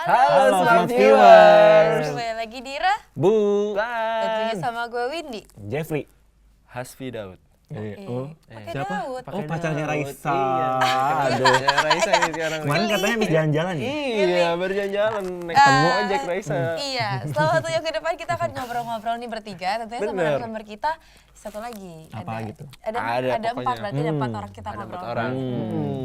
Halo Smart viewers. Kembali lagi di Ra Bu. tentunya sama gue Windy. Jeffrey. Hasfi Daud. Oh, Pakai siapa? Daud. Oh, pacarnya Raisa. Iya. Aduh. Raisa ini sekarang. Kemarin katanya habis jalan-jalan ya? Iya, berjalan-jalan. Naik temu ojek Raisa. Iya, selama 1 jam ke depan kita akan ngobrol-ngobrol nih bertiga. Tentunya sama Bener. narasumber kita satu lagi. Apa gitu? Ada Ada 4, pokoknya. berarti ada 4 orang kita Ada 4 ngobrol. orang.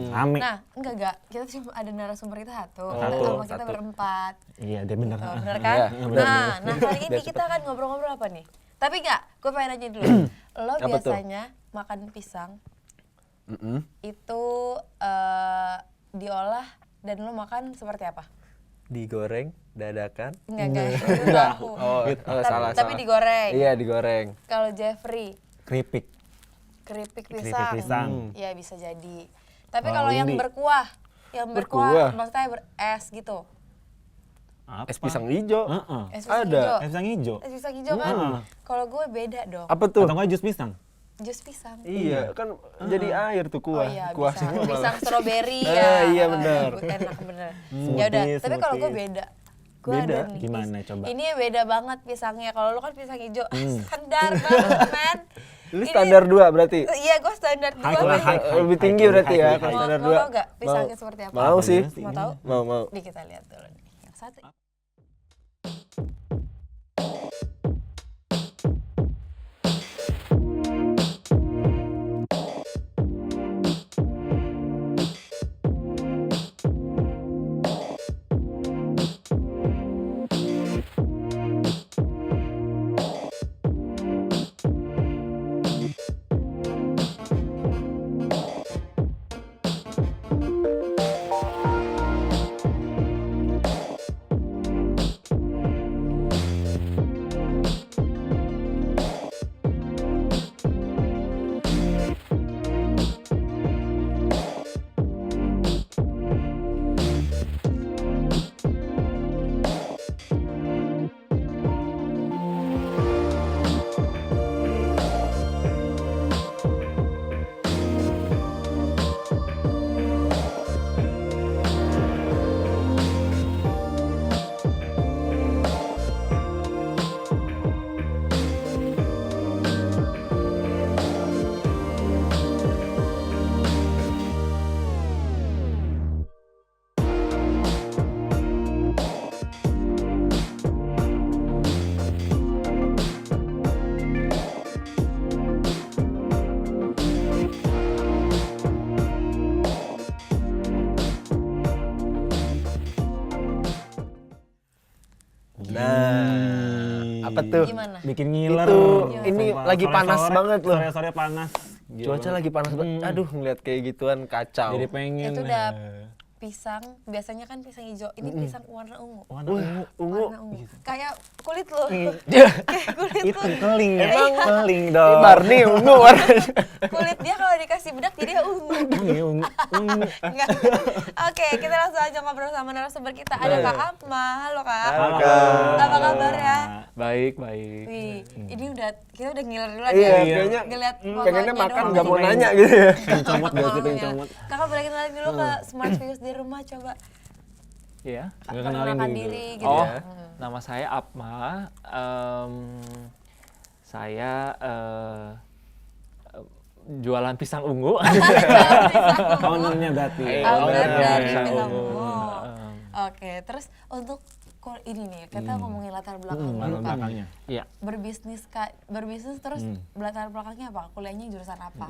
Rame. Nah, enggak. Kita cuma ada narasumber kita satu. Satu. Sama kita Satu. berempat. Iya, dia bener. Oh, bener kan? Iya, bener. Nah kali ini kita akan ngobrol-ngobrol apa nih? Tapi enggak, gue pengen nanya dulu. Lo Apa tuh? biasanya makan pisang itu diolah dan lo makan seperti apa? Digoreng, dadakan. Enggak. Itu aku. Salah. Tapi digoreng. Iya, digoreng. Kalau Jeffrey, Keripik. keripik Keripik pisang. pisang. Iya bisa jadi. Tapi Kalau kalau yang Windy? berkuah, Berkuah? maksudnya beres gitu. Apa? Es pisang hijau. Heeh. Es pisang Ada. hijau. Es pisang hijau. Es pisang hijau kan? Heeh. Kalau gue beda dong. Apa tuh? Atau enggak jus pisang? Jus pisang. Iya, kan jadi air tuh Oh kuah. iya, Kuah bisa. semua malah. Pisang stroberi ya. Iya, benar. Enak bener. Smoothies, Ya udah, tapi kalau gue smoothies. beda. Gue Beda? ada nih. Gimana coba? Ini beda banget pisangnya. Kalau lu kan pisang hijau standar banget, men. Lu standar 2 berarti? Iya, gue standar 2. High class, high. Lebih tinggi berarti ya, kalau Mau standar mau 2. tau gak pisangnya seperti apa? Mau sih. Mau tahu? Mau. Nih kita lihat dulu nih. Yang satu. Nah, apa tuh? Gimana? Bikin ngiler. Itu, Gimana? ini Sumpah, lagi panas sore-sore- banget loh. Sore-sore panas. Gila Cuaca banget. lagi panas banget. Aduh, ngeliat kayak gituan kacau. Jadi pengen. Itu udah pisang, biasanya kan pisang hijau. Ini pisang warna ungu. Warna ungu. Ungu. Warna ungu. Kayak kulit lo. Dia Kayak kulit Itu lo. keling ya? Emang Keling dong. Barney ungu warnanya. Kulit dia kalau dikasih bedak jadi ungu. Iya, ungu. Ungu. Enggak. Oke, kita langsung aja ngobrol sama narasumber kita. Ada Kak Apma. Halo Kak. Halo, Kak. Apa kabar ya? Baik. Wih, ini kita udah ngiler duluan Iya, ya. kayaknya Ngeliat pengennya fotonya makan doang. nggak mau nanya gitu ya. Pengen comot gak sih, pengen Ngomongnya. comot. Kakak boleh kenalin dulu ke Smart Views di rumah coba. Iya. Nggak kenalin Perkenalkan dulu. diri gitu. Oh, Iya. nama saya Apma. Saya jualan pisang ungu. Ownernya berarti. Owner Iya, dari pisang pisang ungu. ungu. Em, Oke, terus untuk ini nih, kita ngomongin latar belakang dulu Latar Kak. belakangnya. Iya. Berbisnis terus latar belakangnya apa? Kuliahnya jurusan apa?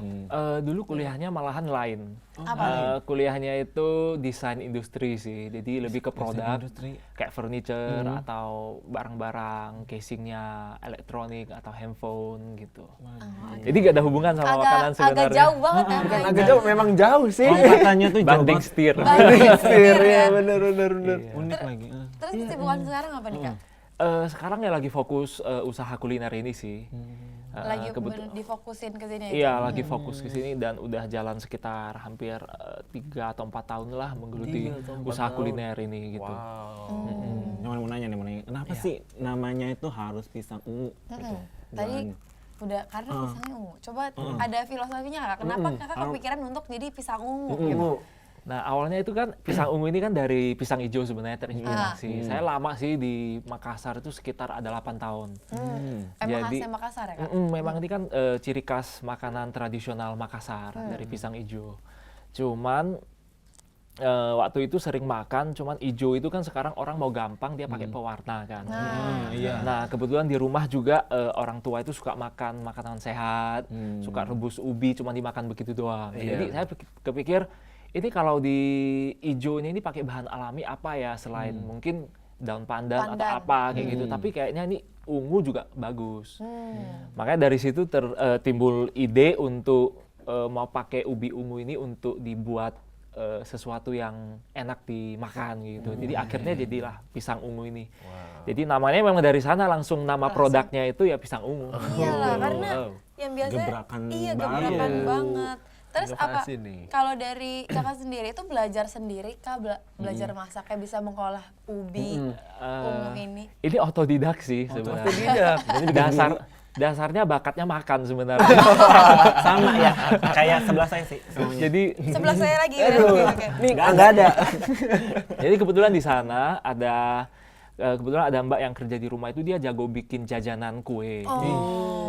Dulu kuliahnya malahan lain. Apa? Kuliahnya itu desain industri sih. Jadi lebih ke produk industri. kayak furniture atau barang-barang casingnya elektronik atau handphone gitu. Jadi gak ada hubungan sama makanan Agak sebenarnya. jauh banget ya. Bukan kayaknya. agak jauh, memang jauh sih. Katanya tuh Banding jauh setir. Banding setir ya, ya. bener. banget. Unik lagi. Terus kesibukan sekarang apa nih Kak? Sekarang ya lagi fokus usaha kuliner ini sih. Lagi difokusin ke sini ya? Iya, lagi fokus ke sini dan udah jalan sekitar hampir 3 atau 4 tahun lah menggeluti 3 atau 4 usaha tahun. kuliner ini gitu. Wow. Yang mau nanya nih, kenapa sih namanya itu harus pisang ungu? Gitu. Tadi udah karena pisangnya ungu. Coba ada filosofinya nggak? Kenapa kakak kepikiran untuk jadi pisang ungu? Gitu? Ungu. Nah awalnya itu kan pisang ungu ini kan dari pisang hijau sebenarnya terinspirasi. Saya lama sih di Makassar itu sekitar ada 8 tahun. Emang Jadi- khasnya Makassar ya, Kak? Memang ini kan ciri khas makanan tradisional Makassar dari pisang hijau. Cuman waktu itu sering makan, cuman hijau itu kan sekarang orang mau gampang dia pakai pewarna kan. Nah kebetulan di rumah juga orang tua itu suka makan makanan sehat, suka rebus ubi cuma dimakan begitu doang. Jadi saya kepikir ini kalau di hijaunya ini pakai bahan alami apa ya selain mungkin daun pandan atau apa kayak gitu. Tapi kayaknya ini ungu juga bagus. Makanya dari situ timbul ide untuk mau pakai ubi ungu ini untuk dibuat sesuatu yang enak dimakan gitu. Jadi akhirnya jadilah pisang ungu ini. Jadi namanya memang dari sana langsung nama produknya itu ya pisang ungu. Iyalah, karena yang biasanya Gebrakan gebrakan banget. Terus apa? Inovasi nih. Kalau dari Kakak sendiri itu belajar sendiri kah belajar masaknya bisa mengolah ubi ungu ini? Ini otodidak sih sebenarnya. Tidak. Dasarnya bakatnya makan sebenarnya. Sama ya, kayak sebelah saya sih. semuanya. Jadi Sebelah saya lagi. Oke. Nih nggak ada. jadi kebetulan di sana ada kebetulan ada mbak yang kerja di rumah itu dia jago bikin jajanan kue.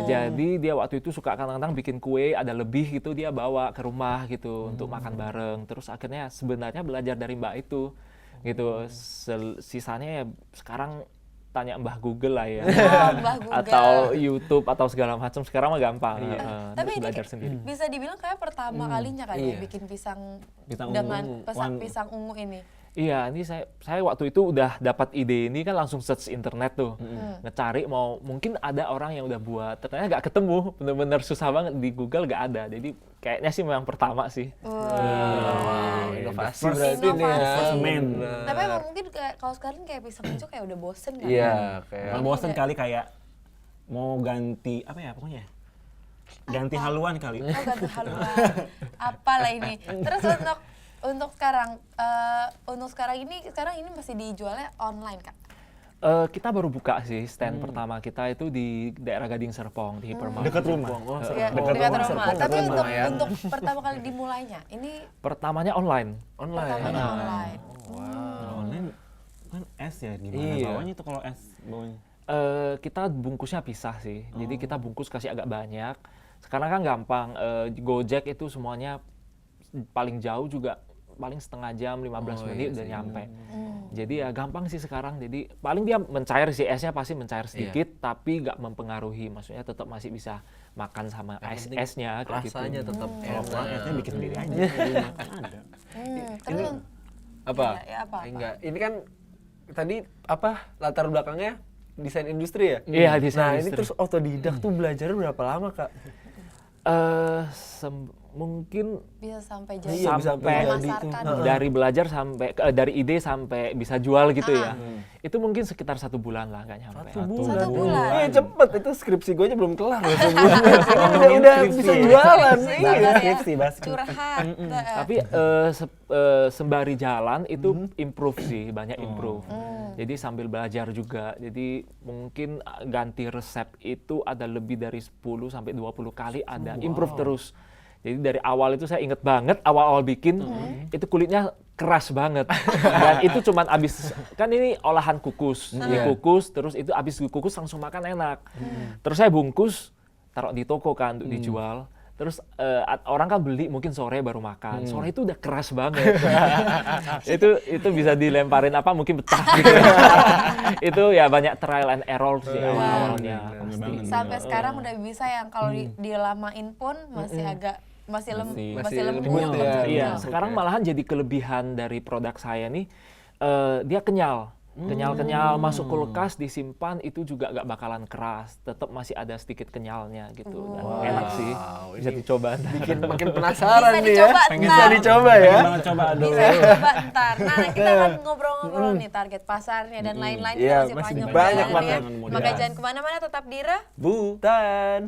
Jadi dia waktu itu suka kadang-kadang bikin kue ada lebih gitu dia bawa ke rumah gitu untuk makan bareng. Terus akhirnya sebenarnya belajar dari mbak itu gitu. Sisanya ya sekarang tanya Mbah Google lah ya. Mbah Google. Atau YouTube atau segala macam sekarang mah gampang. Tapi Terus ini belajar sendiri. bisa dibilang kayak pertama kalinya kan ya bikin pisang Pisang dengan ungu. pisang ungu ini. Iya, ini saya waktu itu udah dapat ide ini kan langsung search internet tuh, ngecari mau mungkin ada orang yang udah buat, ternyata nggak ketemu, bener-bener susah banget di Google nggak ada, jadi kayaknya sih memang pertama sih. Wow, inovasi First- berarti nih ya. Inovasi. Men. Tapi emang mungkin kalau sekarang kayak pisang hijau kayak udah bosen kan? Iya, kayak Kalau bosen kali kayak mau ganti apa ya pokoknya. Ganti haluan kali. Oh, ganti haluan. Apalah ini. Terus untuk sekarang ini masih dijualnya online, Kak? Kita baru buka sih stand pertama kita itu di daerah Gading Serpong di Hypermart. Dekat rumah. Ya, dekat dekat rumah, rumah. Serpong, Tapi dekat rumah. untuk pertama kali dimulainya, ini Pertamanya online. pertamanya online. Kalau online kan es ya gimana Iya. bawanya itu kalau es bawanya. Kita bungkusnya pisah sih, jadi kita bungkus kasih agak banyak. Sekarang kan gampang, Gojek itu semuanya paling jauh juga paling setengah jam, 15 menit udah nyampe. Jadi ya gampang sih sekarang, jadi paling dia mencair sih, esnya pasti mencair sedikit, tapi nggak mempengaruhi, maksudnya tetap masih bisa makan sama esnya kayak gitu. rasanya tetap Kalau kurang enak. esnya bikin sendiri aja. Di rumah kan ada. Terus Apa? Ya, apa? Enggak, ini kan tadi apa latar belakangnya desain industri ya? Iya, desain Nah, ini industri. terus otodidak tuh belajarnya berapa lama, Kak? Mungkin bisa sampai jadi Iya, bisa sampai jadi itu. memasarkan. dari belajar sampai dari ide sampai bisa jual gitu ya. Itu mungkin sekitar 1 bulan lah, nggak nyampe. Satu bulan. Iya, cepet. Itu skripsi gue aja belum kelar loh sebulan. Ini udah skripsi bisa ya. jualan. Sabar Iya. ya. Skripsi, Bas. Curhat. Tapi sembari jalan itu improve sih, banyak improve. Jadi sambil belajar juga. Jadi mungkin ganti resep itu ada lebih dari 10 sampai 20 kali ada improve terus. Jadi dari awal itu saya inget banget awal-awal bikin itu kulitnya keras banget. Dan itu cuman abis kan ini olahan kukus, dikukus terus itu abis dikukus langsung makan enak. Terus saya bungkus taruh di toko kan untuk dijual. Terus orang kan beli mungkin sore baru makan. Sore itu udah keras banget. itu bisa dilemparin apa mungkin betah gitu. Itu ya banyak trial and error sih awal-awalnya. Pasti. Sampai sekarang udah bisa yang kalau dilamain pun masih agak masih lembut. lembut ya. Iya, Oke. sekarang malahan jadi kelebihan dari produk saya nih, dia kenyal. Kenyal-kenyal masuk kulkas disimpan itu juga gak bakalan keras, tetap masih ada sedikit kenyalnya gitu. Dan enak sih, bisa dicoba. Bikin makin penasaran Bisa nih ya. dicoba Bisa ntar. dicoba ya. Pengen banget coba aduh. Bisa coba ntar. Nah, kita akan ngobrol-ngobrol nih target pasarnya dan lain-lain Iya, masih masih panjang banyak perjalanan banget. ya. Makanya jangan kemana-mana, tetap di Ra. Butan.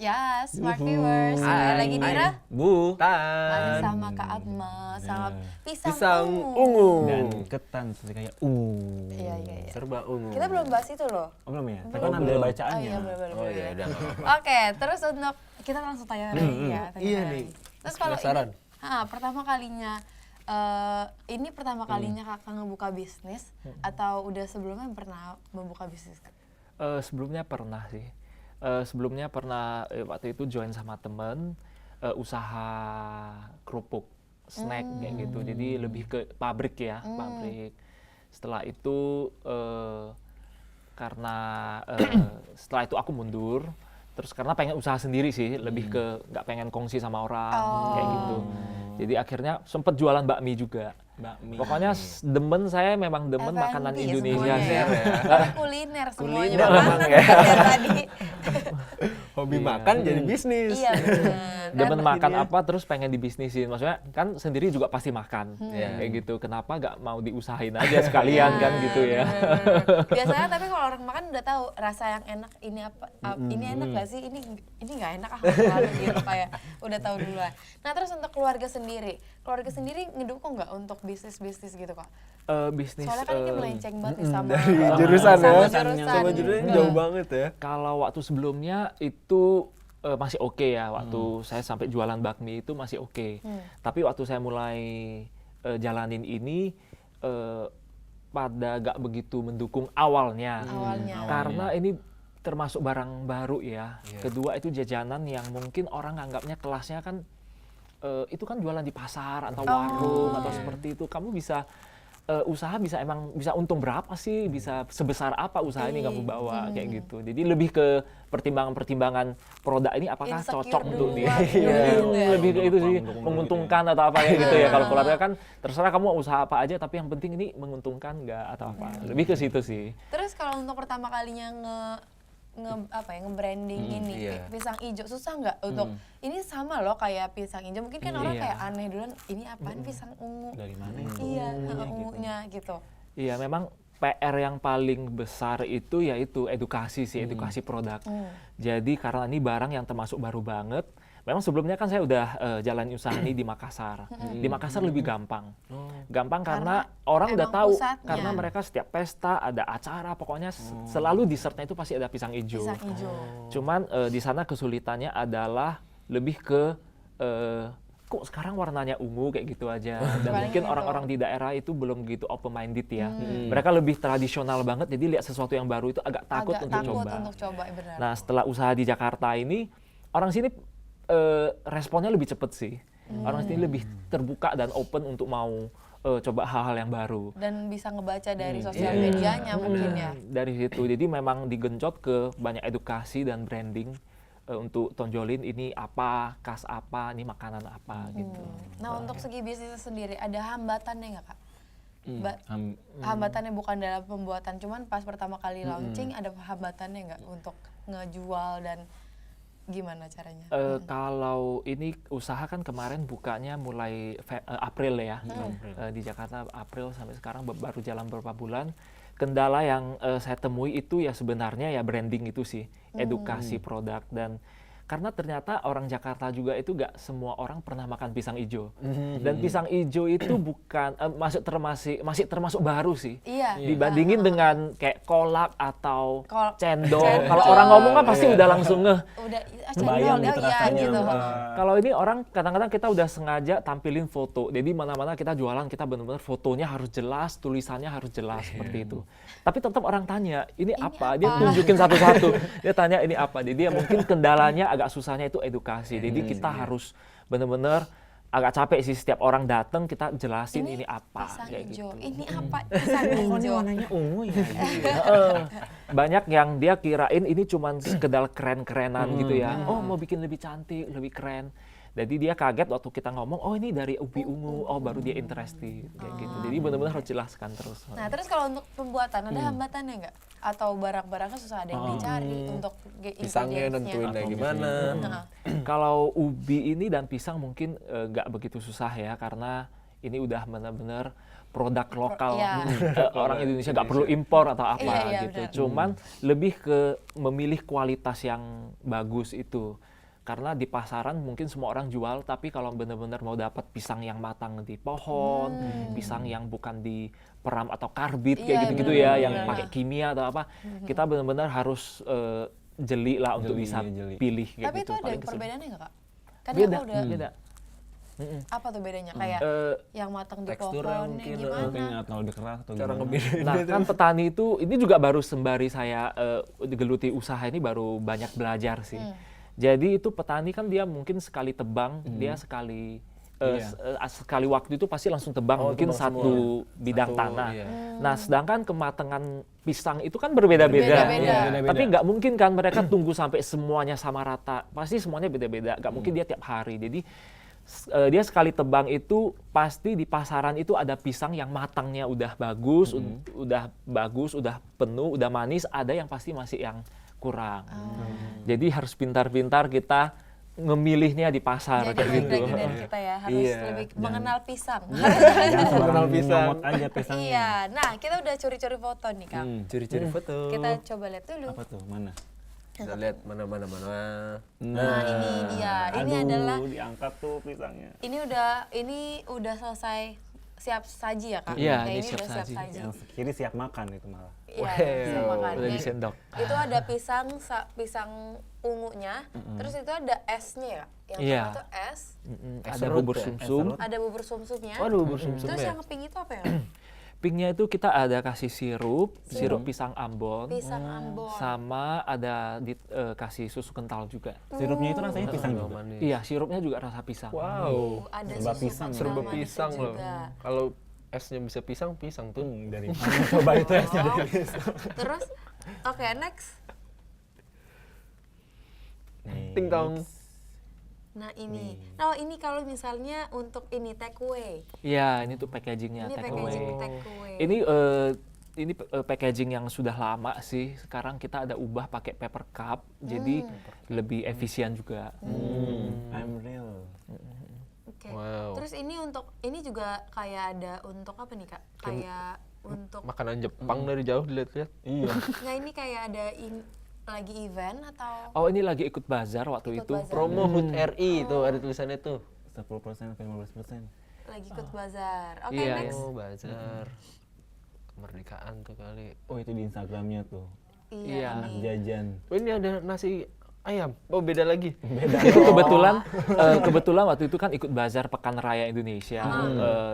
Ya, smart viewers. Kembali lagi Dira. Bu. Masih Tan. sama Kak Atma, sama pisang, Pisang ungu. ungu. Dan ketan seperti kayak Iya, iya, iya. Serba ungu. Kita belum bahas itu loh. Oh, belum ya? Tapi Belum. kan ambil Oh bacaannya. iya, boleh. Oh iya, udah. Oke, terus untuk kita langsung tanya lagi ya. tanya Iya lagi. nih. Terus kalau Penasaran. ini, pertama kalinya, ini pertama kalinya kakak ngebuka bisnis atau udah sebelumnya pernah membuka bisnis? Sebelumnya pernah sih. Sebelumnya pernah waktu itu join sama temen usaha kerupuk snack kayak gitu. Jadi lebih ke pabrik ya, pabrik. Setelah itu karena setelah itu aku mundur. Terus karena pengen usaha sendiri sih, lebih ke nggak pengen kongsi sama orang kayak gitu. Jadi akhirnya sempet jualan bakmi juga. Bakmi. Pokoknya demen, saya memang demen F&B makanan Indonesia semuanya sih. ya. Tapi kuliner semuanya Kuliner makanan memang ya. kayak tadi. Hobi Iya. makan jadi bisnis. Iya benar. Demen makan akhirnya. apa terus pengen dibisnisin. Maksudnya kan sendiri juga pasti makan. Iya. Kayak gitu. Kenapa nggak mau diusahain aja sekalian kan gitu ya. Bener. Biasanya tapi kalau orang makan udah tahu rasa yang enak ini apa, ini enak gak sih, ini nggak enak selalu gitu kayak udah tahu duluan. Nah terus untuk keluarga sendiri ngedukung nggak untuk bisnis gitu kak? Bisnis Soalnya kan ini melenceng banget nih sama Dari jurusan sama ya. jurusan. Sama jurusan Nah, jauh banget ya. kalau waktu sebelumnya itu masih oke ya. Waktu saya sampai jualan bakmi itu masih oke. Tapi waktu saya mulai jalanin ini pada gak begitu mendukung awalnya. Awalnya. Karena ini termasuk barang baru ya. Iya. Kedua itu jajanan yang mungkin orang anggapnya kelasnya kan itu kan jualan di pasar atau warung atau seperti itu. Kamu bisa usaha bisa untung berapa sih? Bisa sebesar apa usaha ini kamu bawa kayak gitu. Jadi lebih ke pertimbangan-pertimbangan produk ini apakah Insecure cocok untuk dulu, dia. gitu ya. Lebih ke itu sih, Mendukung menguntungkan atau apa kayak gitu ya. Kalau keluarga kan terserah kamu usaha apa aja tapi yang penting ini menguntungkan nggak atau apa. Lebih ke situ sih. Terus kalau untuk pertama kalinya nge-branding ini iya. pisang ijo susah nggak untuk ini sama loh kayak pisang ijo mungkin kan orang Iya. kayak aneh duluan ini apaan pisang ungu Dari mana ya? iya Ungunya gitu. ungunya gitu. Iya, memang PR yang paling besar itu yaitu edukasi sih, edukasi produk. Jadi karena ini barang yang termasuk baru banget, memang sebelumnya kan saya udah jalan usaha ini di Makassar. Di Makassar lebih gampang. Gampang karena orang udah emang tahu, pusatnya. karena mereka setiap pesta, ada acara, pokoknya selalu dessertnya itu pasti ada pisang hijau. Pisang ijo. Cuman di sana kesulitannya adalah lebih ke kok sekarang warnanya ungu kayak gitu aja. Dan Paling mungkin gitu. orang-orang di daerah itu belum gitu open minded ya. Mereka lebih tradisional banget, jadi lihat sesuatu yang baru itu agak takut Agak untuk takut coba. untuk coba benar. Nah setelah usaha di Jakarta ini, orang sini responnya lebih cepet sih. Orang sini lebih terbuka dan open untuk mau coba hal-hal yang baru. Dan bisa ngebaca dari sosial Iya, medianya mungkin ya. Dari situ, jadi memang digenjot ke banyak edukasi dan branding untuk tonjolin ini apa, khas apa, ini makanan apa gitu. Nah untuk segi bisnis sendiri ada hambatannya nggak kak? Ham- Hambatannya bukan dalam pembuatan, cuman pas pertama kali launching ada hambatannya nggak untuk ngejual dan gimana caranya? Kalau ini usaha kan kemarin bukanya mulai April ya. Di Jakarta April sampai sekarang baru jalan beberapa bulan. Kendala yang saya temui itu ya sebenarnya ya branding itu sih, edukasi produk. Dan karena ternyata orang Jakarta juga itu gak semua orang pernah makan pisang ijo. Dan pisang ijo itu bukan masih termasuk baru sih. Iya. Dibandingin dengan kayak kolak atau cendol. Cendol. Kalau orang ngomong kan pasti udah langsung ngeh. Udah Kebayang cendol gitu ya rasanya. gitu. Kalau ini orang kadang-kadang kita udah sengaja tampilin foto. Jadi mana-mana kita jualan kita benar-benar fotonya harus jelas, tulisannya harus jelas seperti itu. Tapi tetap orang tanya, ini apa? Dia tunjukin satu-satu. Dia tanya ini apa. Jadi ya mungkin kendalanya agak susahnya itu edukasi. Jadi kita harus benar-benar agak capek sih setiap orang datang kita jelasin ini apa Pisang kayak hijau. gitu. Ini apa? Pisang Oh, ini hijau. warnanya ungu ya? Banyak yang dia kirain ini cuman sekedar keren-kerenan gitu ya. Oh mau bikin lebih cantik, lebih keren. Jadi dia kaget waktu kita ngomong, oh ini dari ubi ungu, oh baru dia interested kayak gitu. Jadi benar-benar harus jelaskan terus. Nah terus kalau untuk pembuatan ada hambatannya nggak? Atau barang-barangnya susah ada yang dicari untuk Pisangnya nentuin ingredients-nya? kayak gimana. Nah, Kalau ubi ini dan pisang mungkin nggak begitu susah ya karena ini udah benar-benar produk lokal. iya. Orang Indonesia nggak perlu impor atau apa Iya, gitu. benar. Cuman lebih ke memilih kualitas yang bagus itu. Karena di pasaran mungkin semua orang jual, tapi kalau benar-benar mau dapat pisang yang matang di pohon, pisang yang bukan di peram atau karbit Iya, kayak gitu-gitu benar, ya, benar, yang benar. pakai kimia atau apa, kita benar-benar harus jeli lah untuk Jeli, bisa jeli. pilih kayak Tapi gitu. itu ada Paling kesel. perbedaannya nggak Kak? Kan Beda, aku udah, beda. apa tuh bedanya? Kayak Eh, yang matang di teksturnya pohonnya mungkin, Mungkin gimana? atau lebih keras atau Cara gimana. ngebedain. Nah kan petani itu, ini juga baru sembari saya geluti usaha ini baru banyak belajar sih. Jadi itu petani kan dia mungkin sekali tebang, dia sekali sekali waktu itu pasti langsung tebang, Oh, mungkin tebang satu semua. bidang Satu, tanah. iya. Nah sedangkan kematangan pisang itu kan berbeda-beda. Berbeda-beda. Iya. Tapi nggak mungkin kan mereka tunggu sampai semuanya sama rata. Pasti semuanya beda-beda. Nggak mungkin dia tiap hari. Jadi dia sekali tebang itu pasti di pasaran itu ada pisang yang matangnya udah bagus, udah penuh, udah manis. Ada yang pasti masih yang kurang. Jadi harus pintar-pintar kita ngemilihnya di pasar Jadi kayak gitu. lagi dari kita ya harus Iya, lebih mengenal pisang. Jangan Kenal sembarang pisang. nyomot aja pisangnya. Iya, nah kita udah curi-curi foto nih Kak. Curi-curi foto. Kita coba lihat dulu. Apa tuh? Mana? Kita lihat mana. Nah ini dia, ini aduh, adalah diangkat tuh pisangnya. ini udah selesai siap saji ya Kak? Iya, Kayak ini udah siap saji. Yang kiri siap makan itu malah. Iya, Wow. siap makan. Udah Jadi, disendok. itu ada pisang ungunya, terus itu ada esnya ya. Yang Iya. pertama itu es, Ada serut bubur ya? sumsum. serut. ada bubur sumsumnya. Waduh, bersumsum Terus ya. yang pink itu apa ya? Pinknya itu kita ada kasih sirup pisang Ambon, Pisang Ambon. sama ada kasih susu kental juga. Sirupnya itu rasanya pisang juga. Manis. Iya, sirupnya juga rasa pisang. Wow. Ada Serba susu pisang. kental Serba manisnya pisang loh. juga. Kalau esnya bisa pisang tuh. Dari mana coba itu esnya Wow. dari pisang. Terus, oke next. Ting tong. Nah ini, nah ini kalau misalnya untuk ini take away, Iya, ini tuh packagingnya ini take packaging away. take away. Ini packaging yang sudah lama sih. Sekarang kita ada ubah pakai paper cup, jadi lebih efisien juga. I'm real. Oke. Wow. Terus ini juga kayak ada untuk apa nih Kak? Kayak untuk Makanan Jepang dari jauh dilihat-lihat. Iya. nggak ini kayak ada lagi event atau Oh, ini lagi ikut bazar waktu Ikut itu. bazar. Promo HUT RI tuh ada tulisannya tuh. 10% atau 15%. lagi ikut bazar? Oke Iya, next. Oh, bazar. Kemerdekaan tuh kali. Oh itu di Instagramnya tuh. Iya Anak nih. jajan. Oh, ini ada nasi ayam. Oh, beda lagi. Itu kebetulan waktu itu kan ikut bazar Pekan Raya Indonesia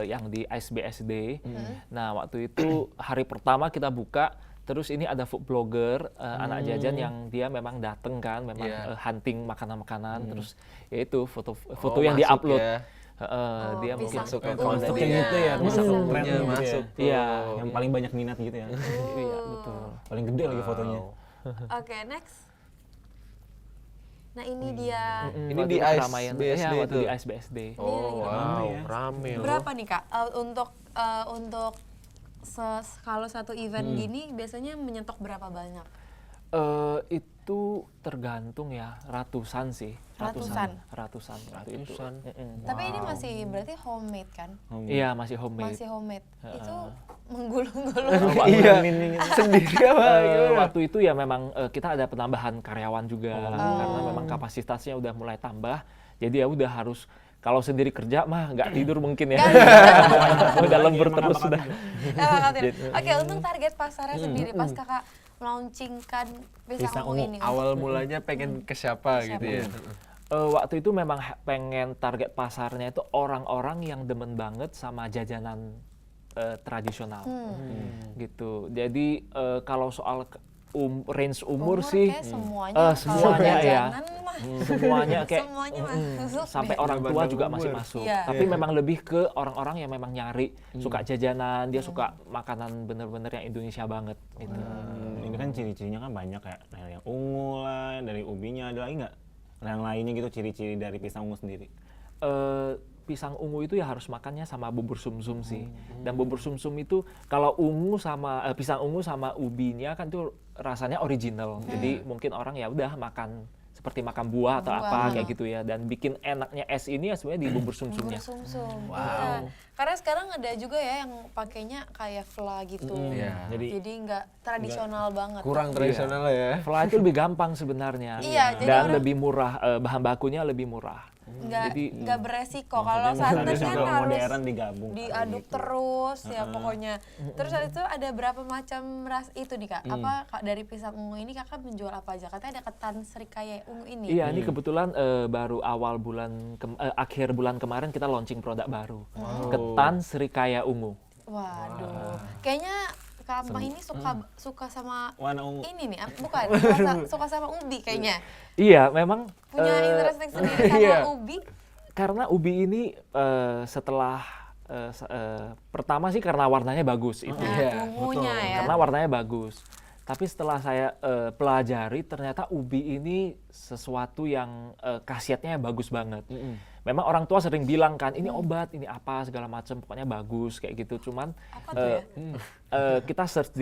yang di ISBSD. Nah waktu itu hari pertama kita buka, terus ini ada food blogger anak jajan yang dia memang dateng kan, memang Iya. hunting makanan-makanan, terus ya itu foto Oh, yang masuk diupload. ya. Dia pisang. mungkin Masuk ke Oh, konten Masuk yang itu ya, Masuk masuk trennya trennya gitu masuk ya. tuh. Iya. Yang paling banyak minat gitu ya. Iya betul. Paling gede lagi fotonya. Oke next. Nah ini dia. Ini Waktu di itu keramaian. ISBSD Iya, waktu itu? di ISBSD. Oh, wow, Rame ya. rame loh. Berapa nih Kak untuk kalau satu event gini biasanya menyetok berapa banyak? Itu tergantung ya, ratusan sih. Ratusan? Ratusan waktu itu. Ratusan. Tapi ini masih berarti homemade kan? Iya, masih homemade. Masih homemade. Itu menggulung-gulung. Iya. Sendiri apa gimana? Waktu itu ya memang kita ada penambahan karyawan juga karena memang kapasitasnya udah mulai tambah. Jadi ya udah harus kalau sendiri kerja mah nggak tidur mungkin ya. Udah lembur terus sudah. Oke, untuk target pasarnya sendiri pas Kakak melaunchingkan pisang ungu ini. Awal mulanya pengen ke siapa gitu ya. Waktu itu memang pengen target pasarnya itu orang-orang yang demen banget sama jajanan tradisional gitu. Jadi kalau soal range umur sih kayak semuanya, semuanya kalau ya. jajanan mah Semuanya kayak semuanya masuk sampai deh. orang tua Bandang juga umur. masih masuk. Iya. Tapi memang lebih ke orang-orang yang memang nyari suka jajanan, dia suka makanan bener-bener yang Indonesia banget gitu. Ini kan ciri-cirinya kan banyak kayak dari yang ungu lah, dari ubinya ada lagi nggak? Yang lainnya gitu ciri-ciri dari pisang ungu sendiri. Pisang ungu itu ya harus makannya sama bubur sumsum sih. Dan bubur sumsum itu kalau ungu sama pisang ungu sama ubinya kan tuh rasanya original. Jadi mungkin orang ya udah makan seperti makan buah atau Buah. apa kayak gitu ya. Dan bikin enaknya es ini ya sebenarnya di bubur sumsumnya. Bubur sumsum. Wow. Iya. Karena sekarang ada juga ya yang pakainya kayak fla gitu. Iya. Jadi nggak tradisional banget. Kurang tradisional ya. Fla itu lebih gampang sebenarnya. Iya, jadi Dan orang- lebih murah, bahan bakunya lebih murah. Nggak beresiko. Kalau santan kan kalau harus modern digabung diaduk terus ya pokoknya. Terus habis itu ada berapa macam ras itu nih Kak? Apa dari pisang ungu ini Kakak menjual apa aja? Katanya ada ketan serikaya ungu ini. Iya, ini kebetulan baru awal bulan, akhir bulan kemarin kita launching produk baru. Ketan serikaya ungu. Waduh. Kayaknya Kak Amah ini suka sama warna ungu. ini nih, bukan? Suka sama ubi kayaknya. Iya, memang Punya interesting sendiri sama iya. ubi. karena ubi ini setelah pertama sih karena warnanya bagus itu. Nah, Iya, ungunya ya. Karena warnanya bagus. Tapi setelah saya pelajari ternyata ubi ini sesuatu yang khasiatnya bagus banget. Memang orang tua sering bilang kan ini obat, ini apa segala macam, pokoknya bagus kayak gitu. Cuman Apa tuh ya? kita search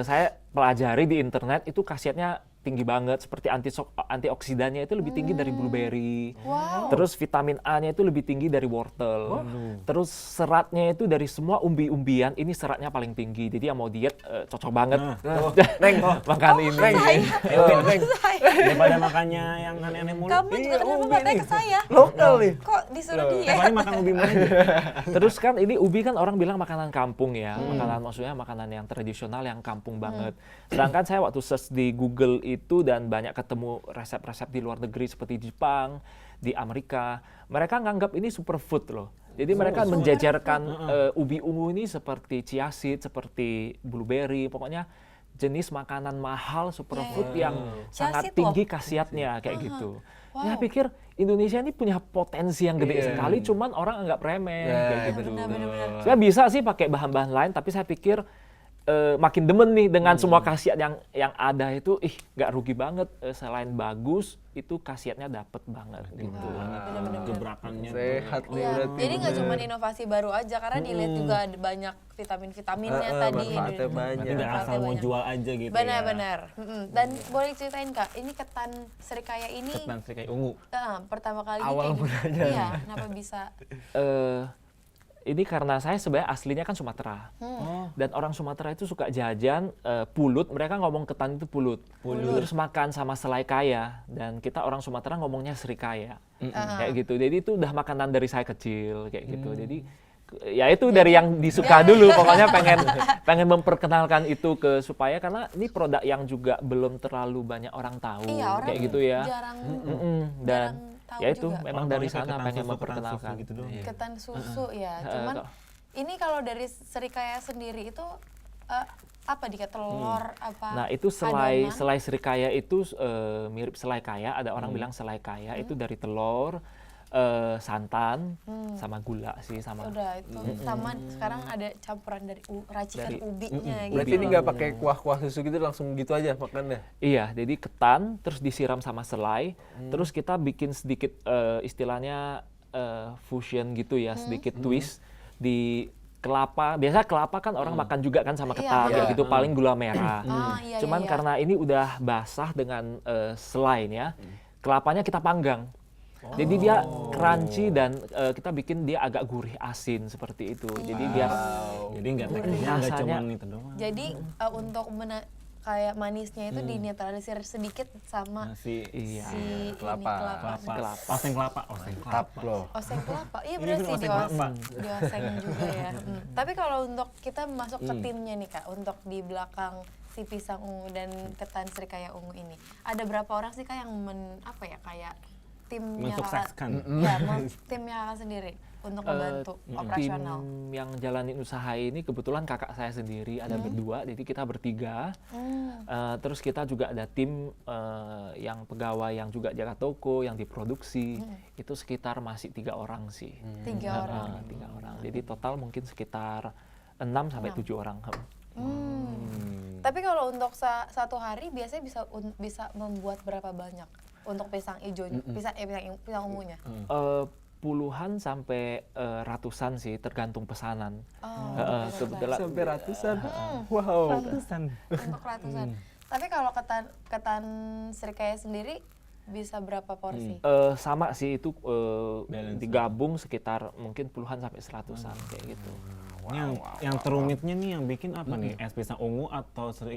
saya pelajari di internet itu khasiatnya tinggi banget, seperti antioksidannya itu lebih tinggi dari blueberry. Wow. Terus vitamin A-nya itu lebih tinggi dari wortel. Terus seratnya itu dari semua umbi-umbian ini seratnya paling tinggi. Jadi yang mau diet cocok banget. Neng, Makan ini. Neng. Daripada makannya yang aneh-aneh mulu. Kamu juga kenapa nggak tanya ke saya? Lokal nih. Kok disuruh dia? Paling makan ubi mulu. Terus kan ini ubi kan orang bilang makanan kampung ya, makanan maksudnya makanan yang tradisional yang kampung banget. Sedangkan saya waktu search di Google itu dan banyak ketemu resep-resep di luar negeri seperti di Jepang, di Amerika, mereka nganggap ini superfood loh. Jadi mereka menjajarkan ubi ungu ini seperti chia seed, seperti blueberry, pokoknya jenis makanan mahal superfood yang Chia sangat seed tinggi khasiatnya kayak gitu. Ya pikir Indonesia ini punya potensi yang gede sekali, cuman orang anggap remeh kayak gitu. Benar-benar. Saya bisa sih pakai bahan-bahan lain, tapi saya pikir makin demen nih dengan semua khasiat yang ada itu, nggak rugi banget. Selain bagus, itu khasiatnya dapet banget gitu. Gebrakannya. Sehat nih Iya, berarti. jadi nggak cuma inovasi baru aja, karena dilihat juga ada banyak vitamin-vitaminnya tadi. manfaatnya banyak. Berarti nggak asal mau banyak. jual aja gitu ya. Benar-benar. Dan boleh ceritain Kak, ini ketan serikaya ini Ketan serikaya ungu. pertama kali Awal mulanya. Iya, kenapa bisa? Ini karena saya sebenarnya aslinya kan Sumatera. Dan orang Sumatera itu suka jajan pulut, mereka ngomong ketan itu pulut. Terus makan sama selai kaya, dan kita orang Sumatera ngomongnya serikaya. Kayak gitu. Jadi itu udah makanan dari saya kecil kayak gitu. Jadi ya itu dari yang disuka dulu, pokoknya pengen memperkenalkan itu supaya karena ini produk yang juga belum terlalu banyak orang tahu Iya, orang kayak gitu ya. jarang Dan tahu ya itu juga. memang Orang dari taunya sana ketan pengen susu, memperkenalkan. ketan susu gitu doang. ketan susu ya. Cuman ini kalau dari serikaya sendiri itu apa dikit telur apa? Nah itu adonan? selai serikaya itu mirip selai kaya. Ada orang bilang selai kaya itu dari telur, santan, sama gula sih sama. Udah itu sama sekarang ada campuran dari racikan Dari- ubinya gitu. Berarti ini nggak pakai kuah-kuah susu gitu, langsung gitu aja makannya. Iya, jadi ketan terus disiram sama selai, terus kita bikin sedikit istilahnya fusion gitu ya, sedikit twist di kelapa. Biasa kelapa kan orang makan juga kan sama Iya, ketan betul. kayak gitu, paling gula merah. Iya, Cuman iya, iya. karena ini udah basah dengan selai ya, kelapanya kita panggang. Jadi dia crunchy dan kita bikin dia agak gurih asin seperti itu. Jadi biar Jadi nggak teksturnya nggak Rasanya- cuma itu doang. Jadi untuk kayak manisnya itu dinetralisir sedikit sama Nasi iya. si ini, kelapa. kelapa. Oseng kelapa. Oseng Tap kelapa. loh. oseng kelapa. Iya Iya, benar bener, sih oseng kelapa. dioseng juga ya. Tapi kalau untuk kita masuk ke timnya nih Kak, untuk di belakang si pisang ungu dan ketan serikaya ungu ini, ada berapa orang sih Kak yang kayak timnya Kakak? Mensukseskan. Ya, timnya Kakak sendiri untuk membantu operasional. Tim yang jalanin usaha ini kebetulan kakak saya sendiri ada berdua, jadi kita bertiga. Terus kita juga ada tim yang pegawai yang juga jaga toko, yang diproduksi. Itu sekitar masih 3 orang sih. 3 orang. 3 orang. Jadi total mungkin sekitar 6 sampai 7 orang. Tapi kalau untuk satu hari biasanya bisa membuat berapa banyak untuk pisang hijaunya, pisang ungunya? Puluhan sampai ratusan sih, tergantung pesanan. Kebetulan Sampai ratusan. Wow. Ratusan. Untuk ratusan. Tapi kalau ketan serikaya sendiri bisa berapa porsi? Sama sih itu Balance. digabung sekitar mungkin puluhan sampai seratusan kayak gitu. Ini yang terumitnya nih yang bikin apa nih? Es pisang ungu atau atau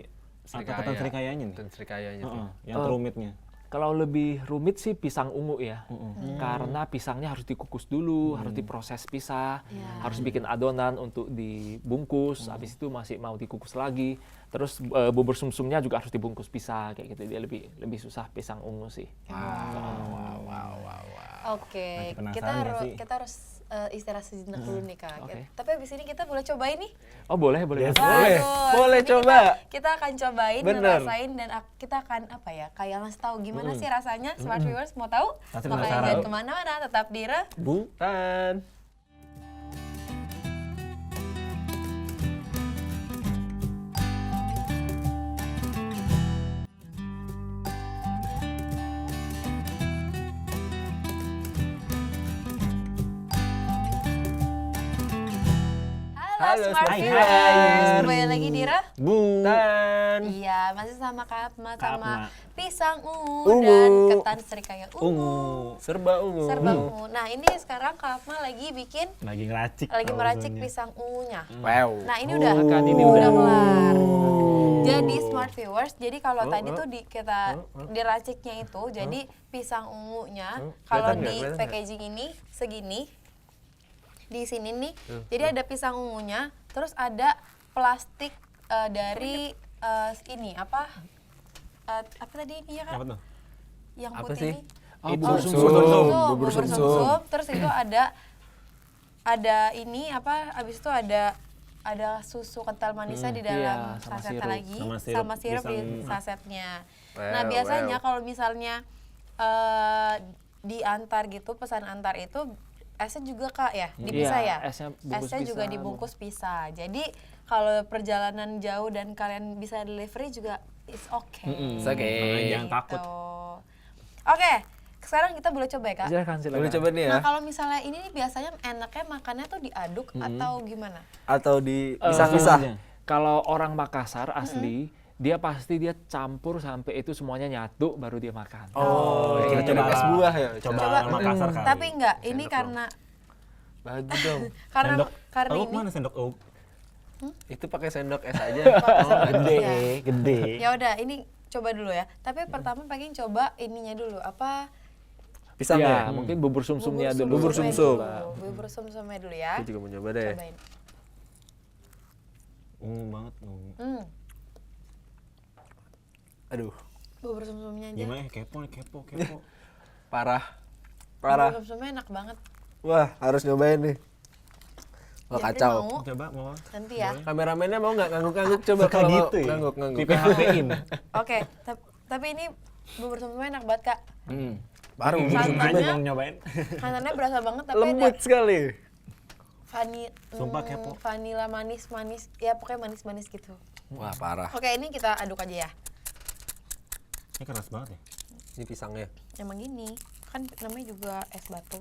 ketan serikayanya nih? Ketan serikayanya sih. Heeh, yang terumitnya. Kalau lebih rumit sih pisang ungu ya, karena pisangnya harus dikukus dulu, harus diproses pisah, harus bikin adonan untuk dibungkus, habis itu masih mau dikukus lagi, terus bubur sumsumnya juga harus dibungkus pisah kayak gitu, dia lebih susah pisang ungu sih. Oke, Masih kita penasaran nggak harus sih? kita harus istirahat sejenak dulu nih Kak. Oke. Tapi abis ini kita boleh cobain nih. Oh boleh boleh. Yes. Boleh, Waduh, boleh ini coba. Kita akan cobain, Bener. ngerasain dan kita akan apa ya, kayak ngasih tahu gimana sih rasanya. Smart viewers mau tahu? Pasti Makanya penasaran. jangan kemana-mana, tetap di Bukan. Halo Halo, Smart Smart viewers, viewers. kembali lagi di Dan Iya, masih sama Kak Atma sama Atma. pisang ungu, Ungu. dan ketan serikaya ungu. Ungu. serba ungu. Serba ungu. Nah, ini sekarang Kak Atma lagi bikin, Lagi ngeracik. lagi meracik tahunya. pisang ungunya. Wow. Nah, ini udah Makan ini udah udah. kelar. Jadi Smart viewers, jadi kalau tadi tuh kita diraciknya itu, jadi pisang ungunya kalau Kelihatan nggak? di Kelihatan nggak? packaging ini segini, di sini nih, jadi ada pisang ungunya, terus ada plastik dari ini apa tadi ini ya Apa kan? tuh? Yang Apa putih sih? ini. Oh, Itu bubur sumsum. Bubur Bubur sumsum. sumsum. Terus itu ada ini apa? Abis itu ada susu kental manisnya di dalam iya, sama sasetnya sirup. lagi, Sama sirup di pisang. sasetnya. Wow, Nah biasanya wow. kalau misalnya diantar gitu, pesan antar itu esnya juga Kak ya, dipisah Iya, ya? esnya bungkus Esnya juga pisah, dibungkus pisah. Jadi kalau perjalanan jauh dan kalian bisa delivery juga it's okay. It's okay. Makanya jangan takut. Gitu. Oke, sekarang kita boleh coba ya Kak? Silakan silakan. Boleh coba nih ya? Nah kalau misalnya ini nih biasanya enaknya makannya tuh diaduk atau gimana? Atau di Eh, pisah-pisah? Kalau orang Makassar asli, dia campur sampai itu semuanya nyatu baru dia makan. Oh, Kita kita coba es buah ya? Coba Coba. Makassar kali. Tapi enggak, ini Sendok karena Bagi dong. Sendok. karena Tahu ini mana sendok oak? Itu pakai sendok es aja. Gede, Iya. gede. ya udah ini coba dulu ya. Tapi pertama pengen coba ininya dulu apa? Pisang Ya, ya? mungkin bubur sumsumnya dulu. Bubur sumsum. Bubur sumsumnya dulu ya. Aku juga mau coba deh. Cobain. Ungu banget. Ungu. Aduh, Bubur sumsumnya aja. Gimana ya? Kepo nih, kepo. parah. Parah. Bubur sumsumnya enak banget. Wah, harus nyobain nih. Wah, Jadi kacau. mau Coba mau. nanti ya. Kameramennya mau nggak ngangguk-ngangguk coba Suka kalau gitu mau. ya? Ngangguk-ngangguk. Di PHP-in. Oke, tapi ini bubur sumsumnya enak banget Kak. Baru Santannya- Yang nyobain. Santannya berasa banget tapi lembut ada sekali. Sumpah kepo. vanila manis-manis. Ya pokoknya manis-manis gitu. Wah, parah. Oke, ini kita aduk aja ya. Ini keras banget ya. Ini pisangnya. Emang gini, kan namanya juga es batu.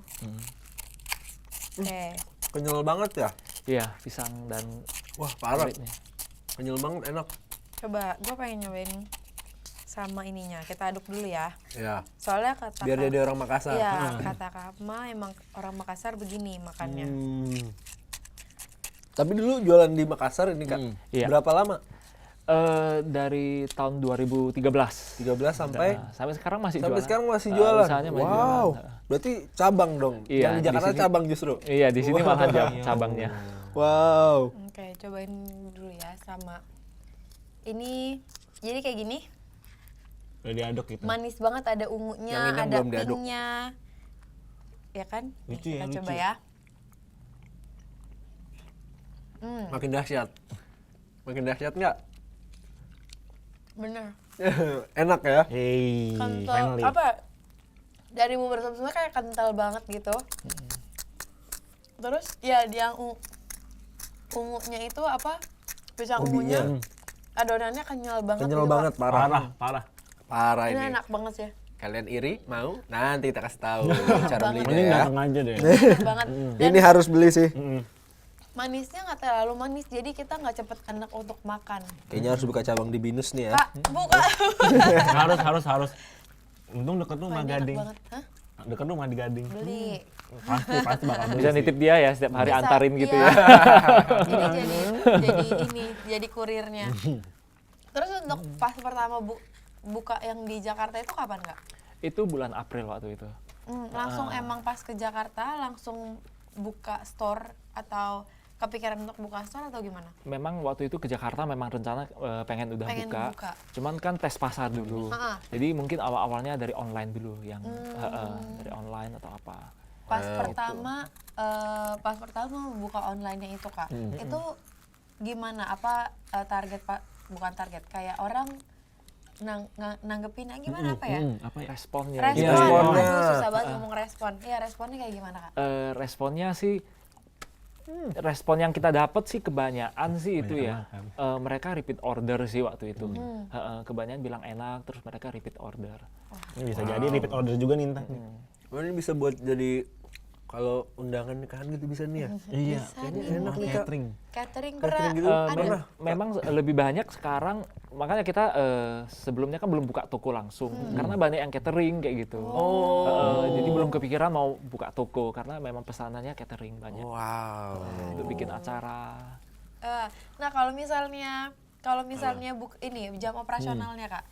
Oke. Kenyal banget ya? Iya, pisang dan Wah, parah. kulitnya. Kenyal banget, enak. Coba, gue pengen nyobain sama ininya. Kita aduk dulu ya. Ya. Soalnya kata Biar jadi orang Makassar. Iya, kata Kak Ma emang orang Makassar begini makannya. Tapi dulu jualan di Makassar ini Kak. Iya. Berapa lama? Dari tahun 2013. 13 sampai Nah, sampai sekarang masih sampai jualan. sekarang masih Eh, jualan. usahanya masih Wow. jualan. Berarti cabang dong. Iya, Yang di di Jakarta sini- cabang justru. Iya, di sini malah cabangnya. Wow. Oke, cobain dulu ya sama ini. Jadi kayak gini, Udah diaduk gitu. manis banget, ada ungunya, Yang ini ada belum diaduk. pinknya. Ya kan? Nih, Lucu ya, kita lucu. coba ya. Makin dahsyat. Makin dahsyat nggak? Bener. Enak ya? Hey, Kental finally. apa? Dari bubur sumsumnya kayak kental banget gitu. Terus ya yang ungunya itu apa? Pisang Ubinya. ungunya. Adonannya kenyal banget. Kenyal gitu, banget, Kak. parah. Parah. Parah Ini ini. enak banget sih. Kalian iri? Mau? Nanti kita kasih tahu cara Banget. belinya Mending ya. datang aja deh. Enak banget. Dan Ini harus beli sih. manisnya nggak terlalu manis, jadi kita nggak cepet enak untuk makan. Kayaknya harus buka cabang di Binus nih ya. Kak, buka. harus. Untung deket rumah Wah, ini enak Gading. banget. Hah? Deket rumah di Gading. Beli. Pasti bakal beli Bisa sih. nitip dia ya setiap hari Bisa, antarin gitu iya. ya. jadi kurirnya. Terus untuk pas pertama buka yang di Jakarta itu kapan Kak? Itu bulan April waktu itu. Langsung emang pas ke Jakarta langsung buka store atau kepikiran untuk buka store atau gimana? Memang waktu itu ke Jakarta memang rencana pengen udah Pengen buka. buka. Cuman kan tes pasar dulu. Ha-ha. Jadi mungkin awal-awalnya dari online dulu yang dari online atau apa. Pas pertama buka online-nya itu Kak, itu gimana? Apa bukan target, kayak orang nanggepinnya gimana apa ya? Apa ya? Responnya. Respon, gitu. responnya. aduh susah banget ngomong respon. Iya responnya kayak gimana Kak? Responnya sih respon yang kita dapat sih kebanyakan sih itu ya. Mereka repeat order sih waktu itu. Kebanyakan bilang enak, terus mereka repeat order. Ini bisa jadi repeat order juga nih Intan. Oh, ini bisa buat jadi kalau undangan nikahan gitu bisa nih ya. Iya, Bisa kayaknya nih, enak nih mungkin. catering. Catering Catering gitu, ada. Memang lebih banyak sekarang, makanya kita sebelumnya kan belum buka toko langsung, karena banyak yang catering kayak gitu. Jadi belum kepikiran mau buka toko, karena memang pesanannya catering banyak. Wow. Untuk bikin acara. Nah kalau misalnya ini jam operasionalnya Kak,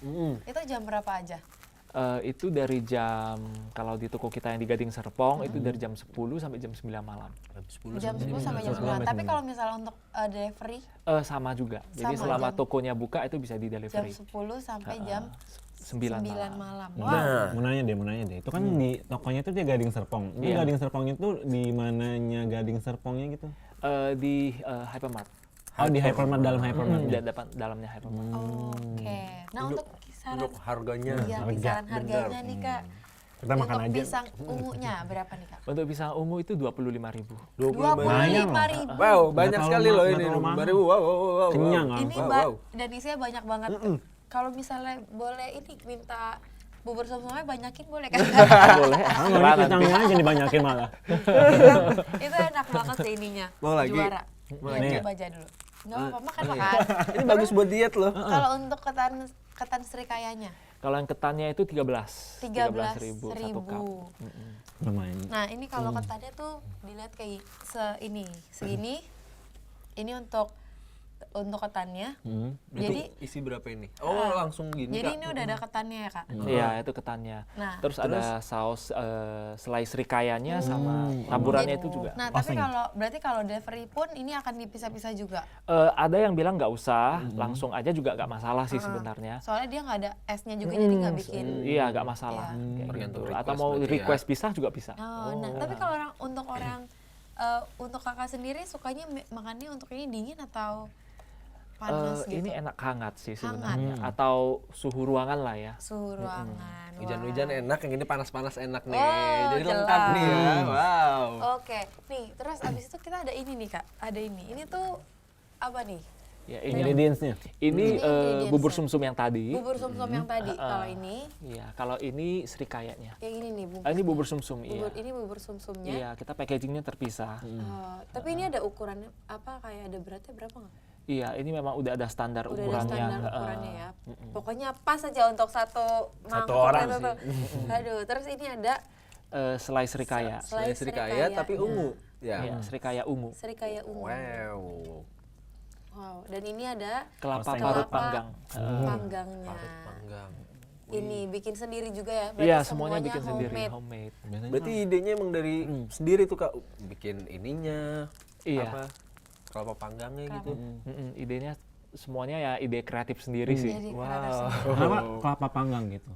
itu jam berapa aja? Itu dari jam, kalau di toko kita yang di Gading Serpong, itu dari jam 10 sampai jam 9 malam. Jam 10 sampai jam 9. Tapi kalau misalnya untuk delivery Sama juga. Jadi Sama, selama jam- tokonya buka itu bisa di jam delivery. 10 sampai jam 9 9 malam. malam. Nah, Wow. mau nanya deh. Itu kan di tokonya tuh dia Gading Serpong. Ini Iya. Gading Serpongnya tuh di mananya Gading Serpongnya gitu? Di Hypermart. Oh, di Hypermart, dalam Hypermart. Dalamnya Hypermart. Oke. Nah untuk kisaran Untuk harganya. iya, harga, kisaran harganya nih Kak. Kita makan Untuk aja. pisang ungunya berapa nih Kak? Untuk pisang ungu itu 25.000. 25.000. Wow, banyak terlalu sekali loh nggak ini. terlalu mahal. 25.000. Wow. Kenyang Ini Wow. dan isinya banyak banget. Kalau misalnya boleh ini minta bubur sum-sumnya banyakin boleh kan? Boleh. Ah, mau ini pisangnya aja dibanyakin malah. Itu enak banget sih ininya. Mau lagi? Juara. Mau Ya, lagi? coba aja dulu. Enggak apa-apa, makan. Ini bagus buat diet loh. Kalau untuk ketan serikayanya Kalau yang ketannya itu 13. 13.000. 1 cup. Lumayan. Nah, ini kalau ketannya tuh dilihat kayak segini. Ini untuk ketannya. Jadi Isi berapa ini? Oh, langsung gini, jadi Kak. ini udah ada ketannya ya, Kak. Iya, itu ketannya. Nah, Terus ada saus selai serikayanya sama taburannya itu juga. Nah, tapi berarti kalau delivery pun ini akan dipisah-pisah juga. Ada yang bilang nggak usah, langsung aja juga nggak masalah sih sebenarnya. Soalnya dia nggak ada esnya juga jadi nggak bikin. Iya, nggak masalah. Iya. Kayak Tergantung gitu. request Atau mau berarti ya. request pisah juga bisa. Oh, nah, tapi kalau untuk kakak sendiri sukanya makannya untuk ini dingin atau panas gitu? Ini enak hangat sih Hangat. sebenarnya. Atau suhu ruangan lah ya. Suhu ruangan. Hujan-hujan Wah. enak, yang ini panas-panas enak nih. Oh, Jadi jelas. lengkap nih ya. Wow. Oke, nih terus abis itu kita ada ini nih Kak, ada ini. Ini tuh apa nih? Ya, ini Ingredients-nya. ini ingredients-nya. bubur sumsum yang tadi. Bubur sum-sum yang tadi. Kalau ini, Iya, kalau ini serikayanya. yang ini nih bubur. Ini bubur sumsum, iya. Ini bubur sum-sumnya. Iya, kita packagingnya terpisah. Tapi ini ada ukurannya apa? Kayak ada beratnya berapa nggak? Iya, ini memang udah ada standar Udah ada ukurannya. standar ukurannya ya. Pokoknya pas aja untuk satu mangkok orang itu tuh. Aduh, terus ini ada Selai serikaya. selai Serikaya tapi ungu. Ya. Iya, serikaya ungu. serikaya ungu. Wow. Wow, dan ini ada Kelapa Oseng. parut kelapa panggang. panggangnya. Panggang. Ini bikin sendiri juga ya? Iya, semuanya bikin sendiri, homemade. homemade. Biasanya Berarti idenya emang dari sendiri tuh, Kak. Bikin ininya. Iya. Apa? Kelapa panggangnya gitu. Idenya semuanya ya ide kreatif sendiri sih. Jadi Wow. kreatif sendiri. kenapa kelapa panggang gitu?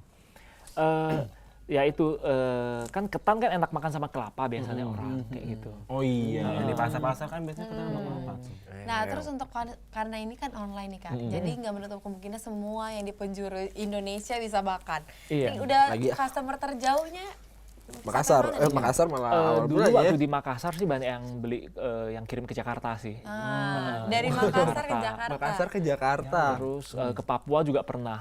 Ya itu kan ketan kan enak makan sama kelapa biasanya orang kayak gitu. Oh iya, di pasar-pasar kan biasanya kita sama kelapa. Nah, terus untuk karena ini kan online nih Kak, jadi nggak menutup kemungkinan semua yang di penjuru Indonesia bisa makan. Iya. Ini udah Lagi ya. customer terjauhnya Makassar. sampai mana nih? Makassar malah awal Dulu bulan waktu ya. di Makassar sih banyak yang beli yang kirim ke Jakarta sih. Dari Makassar ke Jakarta. Jakarta. Makassar ke Jakarta. Terus ke Papua juga pernah.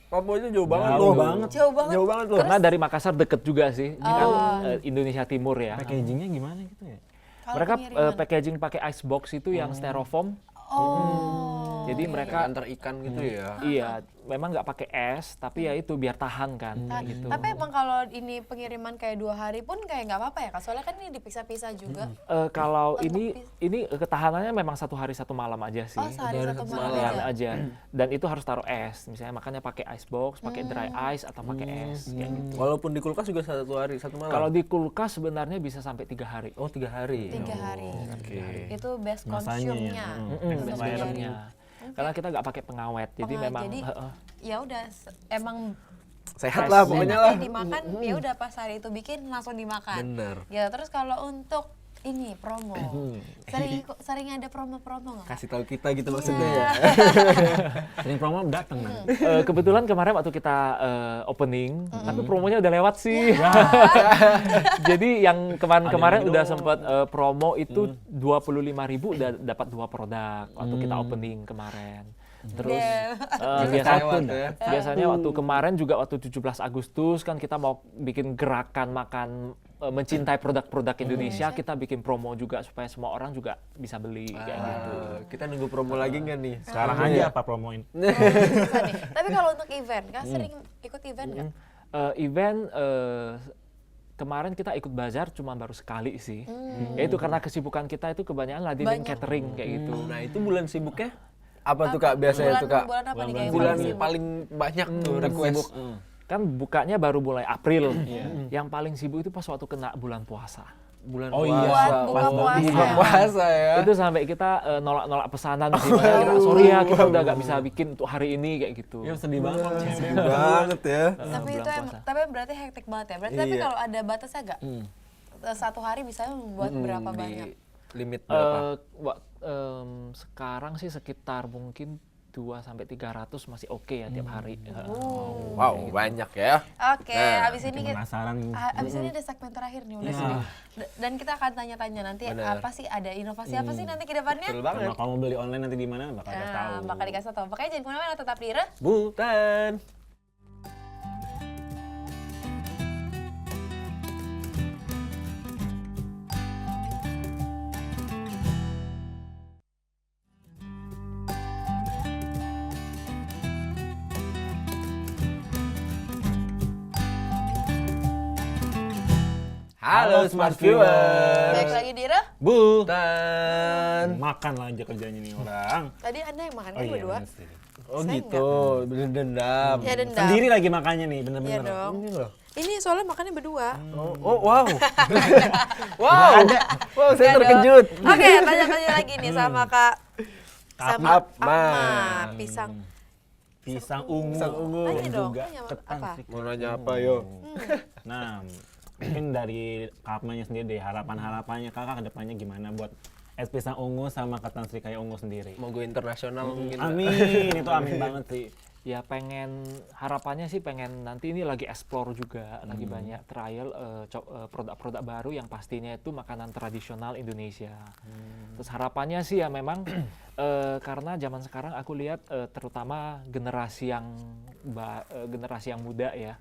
Papua itu jauh banget Jauh loh. banget. Jauh banget. Jauh banget loh. Karena dari Makassar deket juga sih. Ini kan Indonesia Timur ya. Packagingnya gimana gitu ya? Kalau Mereka pengiriman. packaging pakai ice box itu yang styrofoam. Oh. Jadi mereka Antar ikan gitu ya. iya, memang nggak pakai es, tapi ya itu biar tahan kan gitu. Tapi emang kalau ini pengiriman kayak 2 hari pun kayak nggak apa-apa ya Kak? Soalnya kan ini dipisah-pisah juga. Kalau Untuk ini ketahanannya memang 1 hari 1 malam aja sih. Oh, sehari satu malam Sekalian aja. aja. Dan itu harus taruh es. Misalnya makanya pakai ice box, pakai dry ice atau pakai es kayak gitu. Walaupun di kulkas juga 1 hari 1 malam. Kalau di kulkas sebenarnya bisa sampai 3 hari. Oh 3 hari. 3 hari. Oke. Itu best Masanya consume-nya. ya. Untuk Expirednya. menjadi- Karena kita nggak pakai pengawet, jadi Pengawet, memang jadi ya udah emang Sehat lah pokoknya lah. enaknya dimakan ya udah pas hari itu bikin langsung dimakan. Bener. Ya terus kalau untuk ini promo, sering ada promo-promo nggak? Kak? Kasih tahu kita gitu maksudnya ya. Sering promo datang nanti. Kebetulan kemarin waktu kita opening, tapi promonya udah lewat sih. Jadi yang kemarin udah sempat promo itu 25.000 udah dapat 2 produk waktu kita opening kemarin. Terus Lewat ya. biasanya waktu kemarin juga waktu 17 Agustus kan kita mau bikin gerakan makan mencintai produk-produk Indonesia, kita bikin promo juga supaya semua orang juga bisa beli kayak gitu. Kita nunggu promo lagi nggak nih? Sekarang aja apa promoin? Bisa nih. Tapi kalau untuk event, Kak sering ikut event nggak? Event kemarin kita ikut bazar cuma baru sekali sih. Yaitu karena kesibukan kita itu kebanyakan ladinin catering kayak gitu. Nah itu bulan sibuknya apa tuh Kak biasanya tuh Kak? Bulan apa nih kayak Bulan sibuk? paling banyak tuh request. Kan bukanya baru mulai April. Yang paling sibuk itu pas waktu kena bulan puasa. Bulan Oh puasa. iya. Buat buka puasa. Buka puasa ya. Itu sampai kita nolak-nolak pesanan sih. Makanya kita, sorry ya kita udah nggak bisa bikin untuk hari ini kayak gitu. Ya sedih banget. Sedih banget ya. Tapi bulan itu puasa. tapi berarti hektik banget ya. Berarti tapi Iya. kalau ada batasnya nggak? 1 hari bisa membuat berapa Di banyak? limit berapa? Sekarang sih sekitar mungkin 200-300 masih oke ya tiap hari. Wow banyak ya. Oke, Nah, abis ini Penasaran. abis ini ada segmen terakhir nih udah sedih. Dan kita akan tanya-tanya nanti apa sih ada inovasi apa sih nanti ke depannya? Betul banget. Kalau kamu beli online nanti di mana bakal kasih tahu. Bakal dikasih tahu. Makanya jangan kemana-mana, tetap di Re. Bukan. Halo Smart Viewer. Baik lagi di Re. Bukan. Makan lah aja kerjanya nih orang. Tadi Anda yang makan Oh kan iya, berdua? mesti. Oh Saya gitu, dendam. Ya dendam. Sendiri lagi makannya nih, Iya bener-bener. dong. Ini loh. Ini soalnya makannya berdua. Oh wow. wow. Wow, saya terkejut. Oke, tanya-tanya lagi nih sama Kak sama Akma. Pisang. Pisang ungu. Pisang ungu. Tanya dong, Juga tanya ketan apa? sih. Mau nanya apa yo? Nah, mungkin dari Kakmanya sendiri deh, harapan-harapannya kakak ke depannya gimana buat es pisang ungu sama ketan Srikaya ungu sendiri. Mau go internasional mungkin. Amin, itu amin banget sih. Ya harapannya sih pengen nanti ini lagi explore juga, lagi banyak trial produk-produk baru yang pastinya itu makanan tradisional Indonesia. Terus harapannya sih ya memang karena zaman sekarang aku lihat terutama generasi yang muda ya,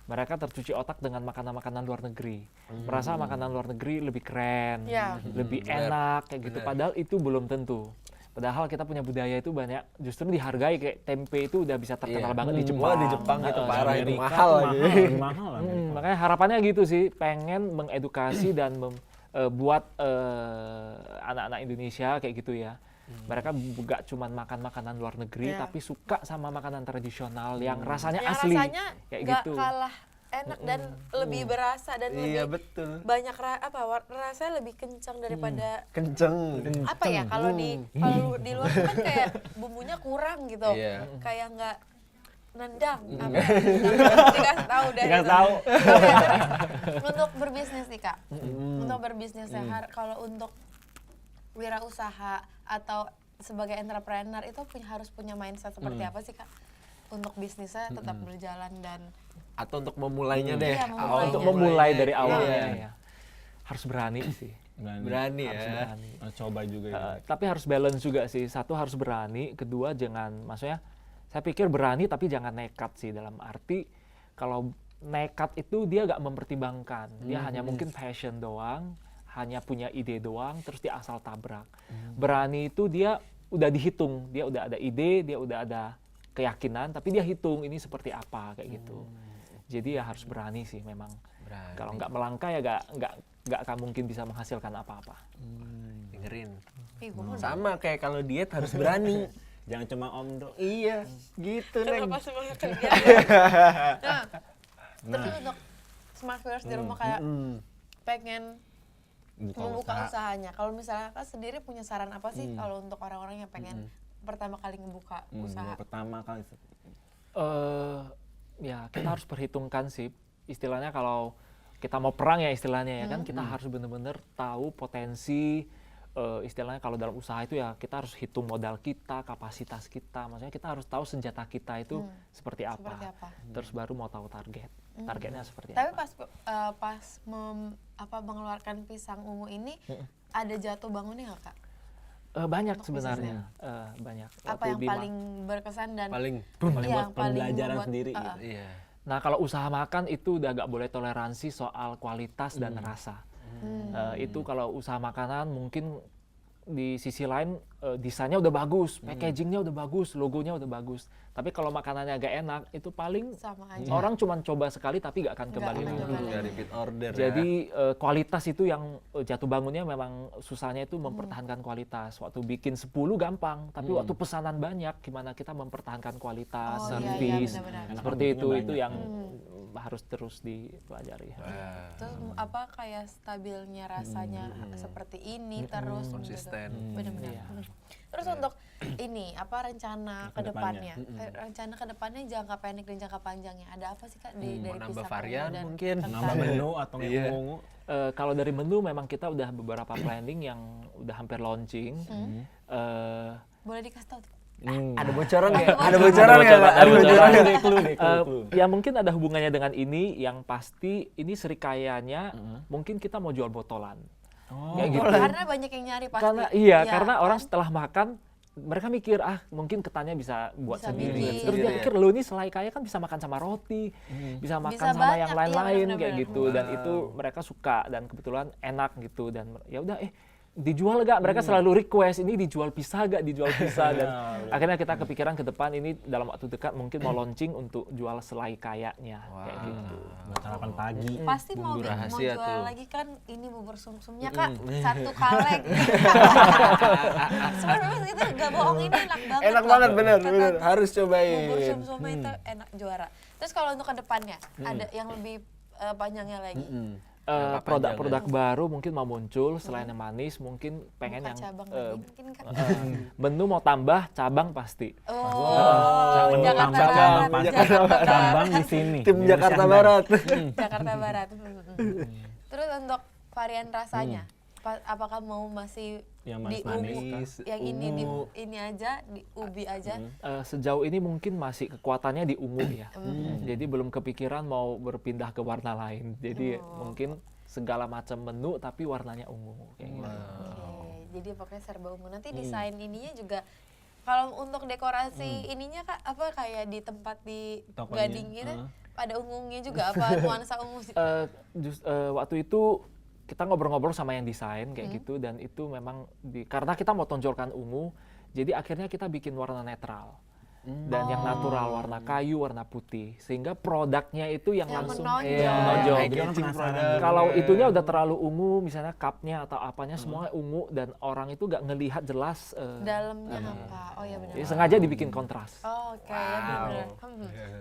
mereka tercuci otak dengan makanan-makanan luar negeri, merasa makanan luar negeri lebih keren, Ya. lebih enak kayak gitu. Padahal itu belum tentu. Padahal kita punya budaya itu banyak justru dihargai, kayak tempe itu udah bisa terkenal banget di Jepang. Wah, di Jepang itu parah, itu Amerika mahal tuh lagi. lebih mahal lah. Makanya harapannya gitu sih, pengen mengedukasi dan buat anak-anak Indonesia kayak gitu ya. Mereka gak cuma makan makanan luar negeri, Ya. tapi suka sama makanan tradisional yang rasanya Yang asli. rasanya kayak nggak gitu. kalah enak dan lebih berasa dan Iya lebih betul. banyak rasanya lebih kencang daripada Kenceng. apa ya kalau di luar tuh kan kayak bumbunya kurang gitu, Iya. kayak nggak nendang apa ya? Dikasih tahu deh Dikasih gitu. tahu. Oke. Untuk berbisnis nih Kak, untuk berbisnis kalau untuk wirausaha atau sebagai entrepreneur itu harus punya mindset seperti apa sih Kak untuk bisnisnya tetap berjalan dan Atau untuk memulainya deh. Iya, memulainya. Untuk memulai dari Iya. awalnya ya. Harus berani sih. Berani Harus ya. berani. Coba juga ya. Tapi harus balance juga sih. Satu harus berani, kedua maksudnya saya pikir berani tapi jangan nekat sih, dalam arti kalau nekat itu dia gak mempertimbangkan. Dia hanya mungkin passion doang, hanya punya ide doang, terus dia asal tabrak. Berani itu dia udah dihitung, dia udah ada ide, dia udah ada keyakinan, tapi dia hitung ini seperti apa kayak gitu. Jadi ya harus berani sih memang. Kalau nggak melangkah ya nggak akan mungkin bisa menghasilkan apa-apa. Dengerin. Ih, gua mau Sama kayak kalau diet harus berani. Jangan cuma om dong. Iya, gitu Neng. kenapa semuanya kerja. Nah, terus untuk smart viewers di rumah kayak pengen membuka usahanya. Kalau misalnya Kak sendiri punya saran apa sih kalau untuk orang-orang yang pengen pertama kali ngebuka usaha? Pertama kali. Ya kita harus perhitungkan sih. Istilahnya kalau kita mau perang ya istilahnya ya kan kita harus benar-benar tahu potensi. Istilahnya kalau dalam usaha itu ya kita harus hitung modal kita, kapasitas kita. Maksudnya kita harus tahu senjata kita itu seperti apa. Seperti apa? Terus baru mau tahu targetnya seperti Tapi apa. pas mengeluarkan pisang ungu ini ada jatuh bangunnya nggak Kak? Banyak sebenarnya, banyak. Apa Waktu yang di paling berkesan dan Paling yang buat pembelajaran membuat- sendiri. iya. Nah kalau usaha makan itu udah nggak boleh toleransi soal kualitas dan rasa. Itu kalau usaha makanan mungkin di sisi lain desainnya udah bagus, packagingnya udah bagus, logonya udah bagus. Tapi kalau makanannya agak enak itu paling sama aja. orang cuma coba sekali tapi nggak akan kembali akan lagi. kembali. Dari repeat order Jadi kualitas itu yang jatuh bangunnya memang susahnya itu mempertahankan kualitas. Waktu bikin 10 gampang, tapi waktu pesanan banyak gimana kita mempertahankan kualitas, Oh, iya, servis. benar-benar. Seperti Enak itu banyak. yang harus terus dipelajari. Terus apa kayak stabilnya rasanya seperti ini terus Konsisten. benar-benar. Iya. Terus untuk ini apa rencana ke depannya? Kedepannya. Rencana ke depannya jangka pendek dan jangka panjangnya. Ada apa sih Kak Mau dari nambah pisang varian ungu dan mungkin. ketan? Nambah menu atau Iya. yang ungu. Kalau dari menu memang kita udah beberapa planning yang udah hampir launching. Boleh dikasih tahu? Ada bocoran ya? Ada Ada bocoran ya? Kak? Ada bocoran ya? Ya mungkin ada hubungannya dengan ini, yang pasti ini serikayanya mungkin kita mau jual botolan. Kayak gitu. Karena banyak yang nyari pasti. Karena karena kan? orang setelah makan mereka mikir mungkin ketannya bisa buat Bisa sendiri. bikin. Terus dia Sendiri, mikir lo ini selai kaya kan bisa makan sama roti, bisa makan Bisa sama banyak, yang iya, lain-lain kayak benar-benar. gitu dan itu mereka suka dan kebetulan enak gitu dan ya udah dijual gak? Mereka selalu request ini dijual bisa gak? Dijual bisa dan akhirnya kita kepikiran ke depan ini dalam waktu dekat mungkin mau launching untuk jual selai kayaknya kayak gitu. Buat sarapan pagi. Pasti mau Bumbu mau rahasia jual tuh. lagi kan ini bubur sumsumnya Kak, satu kaleng. Sebenarnya itu gak bohong, ini enak banget. Enak loh. banget, bener, Ketan bener. Harus Bubur cobain. sumsumnya itu enak juara. Terus kalau untuk kedepannya ada yang lebih panjangnya lagi. Jangka Produk-produk baru mungkin mau muncul selain yang manis mungkin pengen Buka yang cabang lagi mungkin Kak. menu mau tambah cabang pasti. Oh, Menu Jakarta tambah Barat. cabang, Jakarta Barat. cabang di sini. Tim di Jakarta Syahdan. Barat. Jakarta Barat. Terus untuk varian rasanya, apakah mau masih Yang di manis-manis, ungu, yang ini di ungu. ini aja, di ubi aja? Sejauh ini mungkin masih kekuatannya di ungu ya. Jadi belum kepikiran mau berpindah ke warna lain. Jadi mungkin segala macam menu tapi warnanya ungu kayak gitu. Oke, jadi pokoknya serba ungu. Nanti desain ininya juga kalau untuk dekorasi ininya Kak, apa kayak di tempat di Tokonya, Gading gitu, ada ungunya juga apa nuansa ungu sih? Waktu itu kita ngobrol-ngobrol sama yang desain kayak gitu dan itu memang karena kita mau tonjolkan ungu, jadi akhirnya kita bikin warna netral. Dan yang natural warna kayu, warna putih sehingga produknya itu yang langsung menonjol. menonjol. Eye Jadi orang catching penasaran. product. Kalau itunya udah terlalu ungu, misalnya cupnya atau apanya semuanya ungu dan orang itu nggak ngelihat jelas. Dalamnya apa? Oh ya benar. Jadi sengaja dibikin kontras. Oh, oke, ya benar.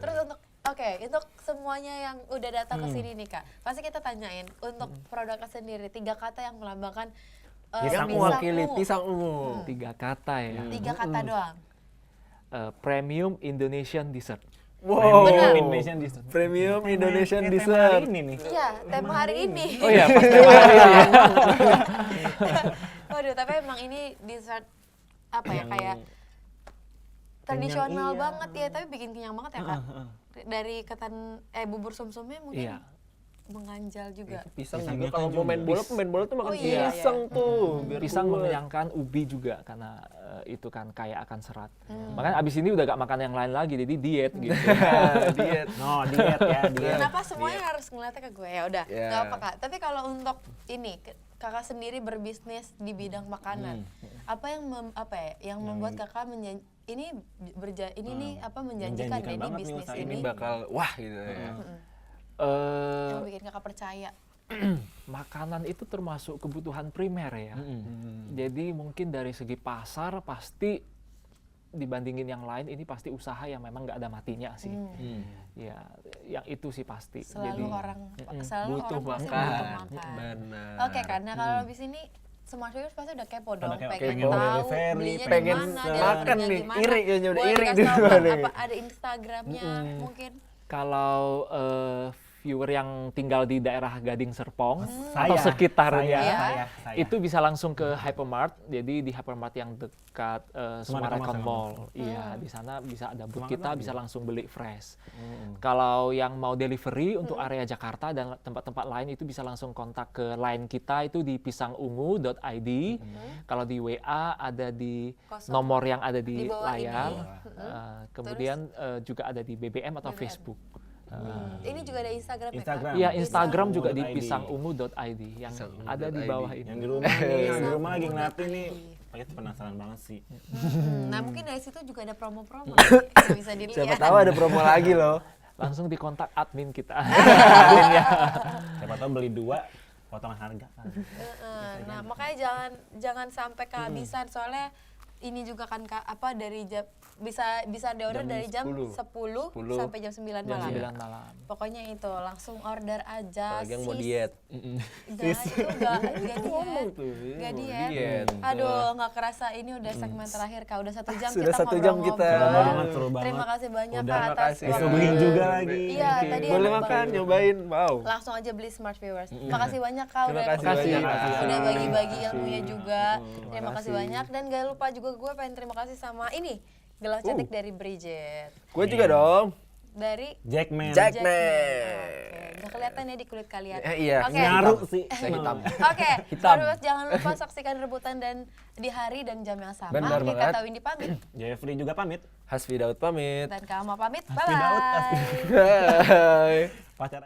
Terus untuk semuanya yang udah datang ke sini nih Kak, pasti kita tanyain untuk produknya sendiri 3 kata yang melambangkan Yang pisang mewakili ungu. pisang ungu. 3 kata ya. 3 kata doang. Premium Indonesian dessert. Wow. Benar. Indonesian dessert. Premium Indonesian Tema dessert. hari ini nih. Iya, tema hari ini. Oh iya, pas tema hari ini ya. Waduh, tapi emang ini dessert apa ya kayak tradisional iya. banget ya, tapi bikin kenyang banget ya Kak. Dari ketan bubur sumsumnya mungkin Iya. menganjal juga. Pisang Pisangnya juga kalau kan mau main juga. bola, pemain bola tuh makan Oh iya, pisang iya. tuh. Biar Pisang kuat. mengenyangkan, ubi juga karena itu kan kaya akan serat. Makanya abis ini udah gak makan yang lain lagi, jadi diet gitu. Diet. No, diet ya, diet. Kenapa semuanya harus ngeliatnya ke gue? Ya udah, Ya. nggak apa Kak. Tapi kalau untuk ini Kakak sendiri berbisnis di bidang makanan, Apa yang membuat kakak ini nih apa menjanjikan menjanjikan deh di banget nih bisnis usaha Ini ini bakal wah gitu ya. yang bikin kakak percaya. Makanan itu termasuk kebutuhan primer ya. Jadi mungkin dari segi pasar pasti dibandingin yang lain ini pasti usaha yang memang nggak ada matinya sih. Ya, yang itu sih pasti. Selalu orang butuh pasti makan. butuh makan. Benar. Oke kan, nah kalau habis ini Smart Viewers pasti udah kepo dong, Udah pengen pengen tahu delivery, belinya di pengen mana, makan deliverynya nih, gimana. iri kayaknya, udah Boleh iri dikasih tahu duluan nggak nih. apa ada Instagramnya mungkin? Kalau viewer yang tinggal di daerah Gading Serpong Saya, atau sekitarnya, saya. itu bisa langsung ke Hypermart. Jadi di Hypermart yang dekat Sumarekon Sumarekon Mall, iya di sana bisa ada booth kita, lagi. bisa langsung beli fresh. Kalau yang mau delivery untuk area Jakarta dan tempat-tempat lain itu bisa langsung kontak ke line kita itu di pisangungu.id. Kalau di WA ada di nomor yang ada Di di bawah layar. ini. Kemudian juga ada di BBM atau Facebook. Ini juga ada Instagram ya, Instagram. Kak? Iya, Instagram juga di Pisangungu.id. pisangungu.id yang ada di bawah ini. Yang di rumah nih, yang di rumah lagi ngeliatin nih. Pasti penasaran banget sih. Nah mungkin dari situ juga ada promo-promo yang bisa dilihat. Siapa tahu ada promo lagi loh. Langsung dikontak admin kita. Siapa tahu beli 2 potongan harga kan. Nah makanya jangan sampai kehabisan soalnya ini juga kan Kak, apa dari jam bisa diorder dari jam 10 sampai jam 9 Jam malam. 9 malam. Pokoknya itu langsung order aja. Apalagi yang mau diet. Enggak, itu enggak diet. Enggak diet. Aduh, enggak kerasa ini udah segmen terakhir Kak. Udah 1 jam Sudah kita 1 jam kita. ngobrol-ngobrol. Seru banget, seru banget. Terima kasih banyak Udah, Kak Terima atas kasih. Disuguhin juga lagi. Iya, tadi Boleh enak makan, banget. nyobain. Wow. Langsung aja beli Smart Viewers. Makasih banyak Kak Terima udah kasih banyak. udah bagi-bagi ilmunya juga. Terima Terima kasih kasih. banyak dan gak lupa juga gue pengen terima kasih sama ini gelas cantik dari Bridget. Gue juga dong. Dari Jackman. Jackman. Oke, nggak kelihatan ya di kulit kalian. Iya. Oke. Nyaru sih. Saya hitam. Oke, Hitam. terus jangan lupa saksikan rebutan dan di hari dan jam yang sama. Benar Kita banget. tahu ini pamit Jeffrey juga pamit. Hasfi Daud pamit. dan Kama pamit. Hasbi Daud, Bye. Bye. Pacar